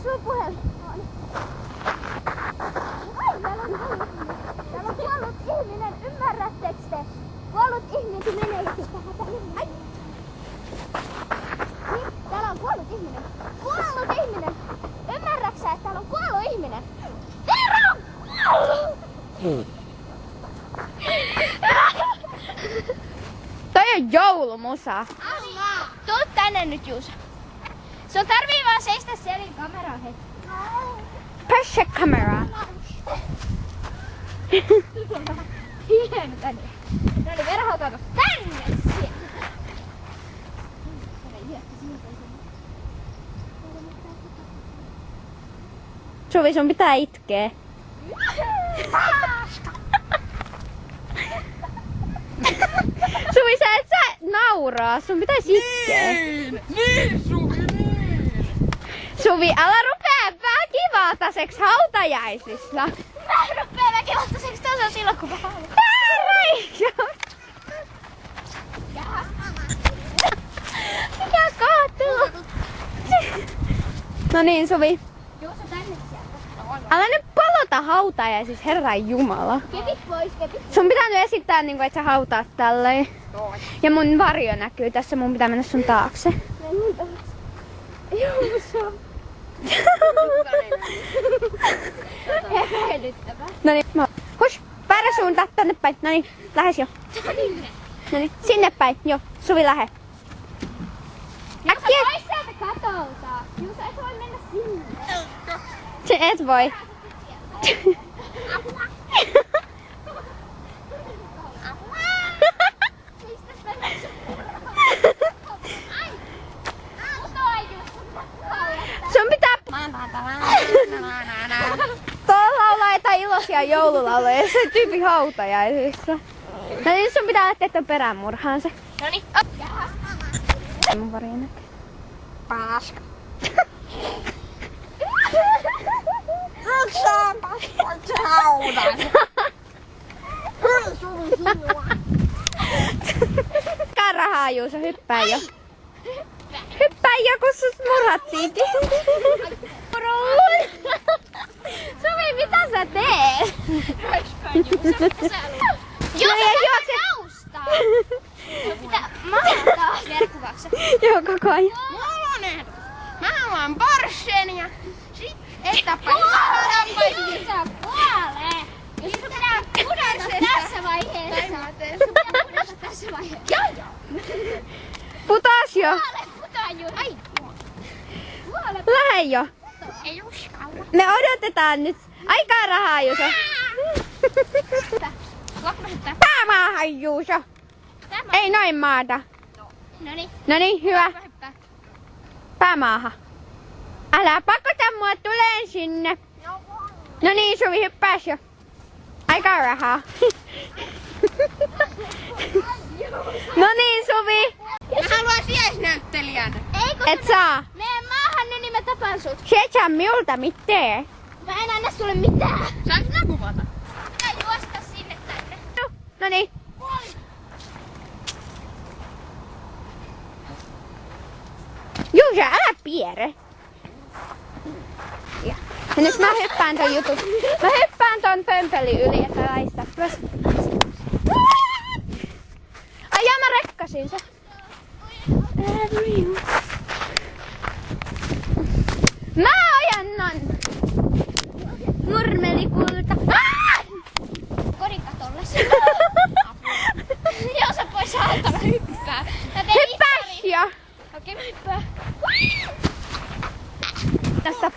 sulla puhelin? Ai, täällä on kuollut ihminen, ymmärrättekö te? Kuollut ihminen, se menee ja sitten hätä. Ai! Niin, täällä on kuollut ihminen. Kuollut ihminen! Ymmärrätkö sä, että täällä on kuollut ihminen? Täällä on kuollut! Toi on joulumusa. Tuu tänne nyt, Juuso. Sun tarvii vaan seistä siellä kameraa hetki. Press the camera. Hieno tänne. No niin, verhautua tänne siellä. Suvi, sun pitää itkeä. Suvi, sä et nauraa. Sun pitäisi itkeä. Niin, Suvi, niin! Suvi, älä rupee väkivaltaiseksi hautajaisissa. Mä en rupee väkivaltaiseksi tasan silloin, kun mä haluan. Mikä kaatuu? No niin, Suvi. Juuso tänne sieltä. Älä nyt palota hautajaisissa, Herran Jumala. Kepit pois, kepit. Sun pitää nyt esittää, niin kuin, että sä hautaat tälleen. Ja mun varjo näkyy tässä, mun pitää mennä sun taakse. Juuso. Epäilyttävää. Noniin, hush, väärä suunta, tänne päin. Noniin, lähes jo. Noniin, sinne päin, jo. Suvi, lähe. Juuso, pois sieltä katolta. Juuso, et voi mennä sinne. Et voi. Sun pitää... Tuolla laulaa jotain iloisia joululauluja, se tyyppi hautajaisissa. No niin, sun pitää lähteä ton peränmurhaan se. Noniin. Mun varjo näkyy. Paska. Sä paskoit se haudan. Hyi Suvi sinua. Kaa rahaa, Juuso, hyppää jo. Hyppää jo, kun sut murhattiinkin. Suvi, mitä sä teet? Juuso, sä noustaa. Sun pitää maata verkkuvaksi. Joo, koko ajan. Mulla on ehdotus. Mä haluan Porschen ja sit etapaisin. Juuso, kuolee. Jos sun pitää pudota tässä vaiheessa. Sun pitää pudota tässä vaiheessa. Putas jo. Kuole, putoa Juuso. Ai. Kuole. Lähde jo. Ei uskalla. Me odotetaan nyt. Aikaa rahaa, Juuso. Päämaahan, Juuso. Ei noin maata. Noniin. Noniin, hyvä. Hyppää. Päämaahan. Älä pakota mua, tulen sinne. No niin, Suvi, hyppääs jo. Aikaa rahaa. No niin, Suvi. Mä haluan sijaisnäyttelijänä. Ei kun Et saa. mene maahan nyt, niin mä tapan sut. Se et saa minulta mitään. Mä en anna sulle mitään. Saanko mä kuvata? Pitää juosta sinne tänne. No niin. Juuso, älä piere. Ja nyt mä hyppään ton jutun. Mä hyppään ton pömpelin yli, että laista. Ai ja mä rekkasin se. Mä ojannan. Murmelikulta. Kodin katolle. Juuso pois alta, mä hyppään. Hyppääs jo. Okei, mä hyppään. Tästä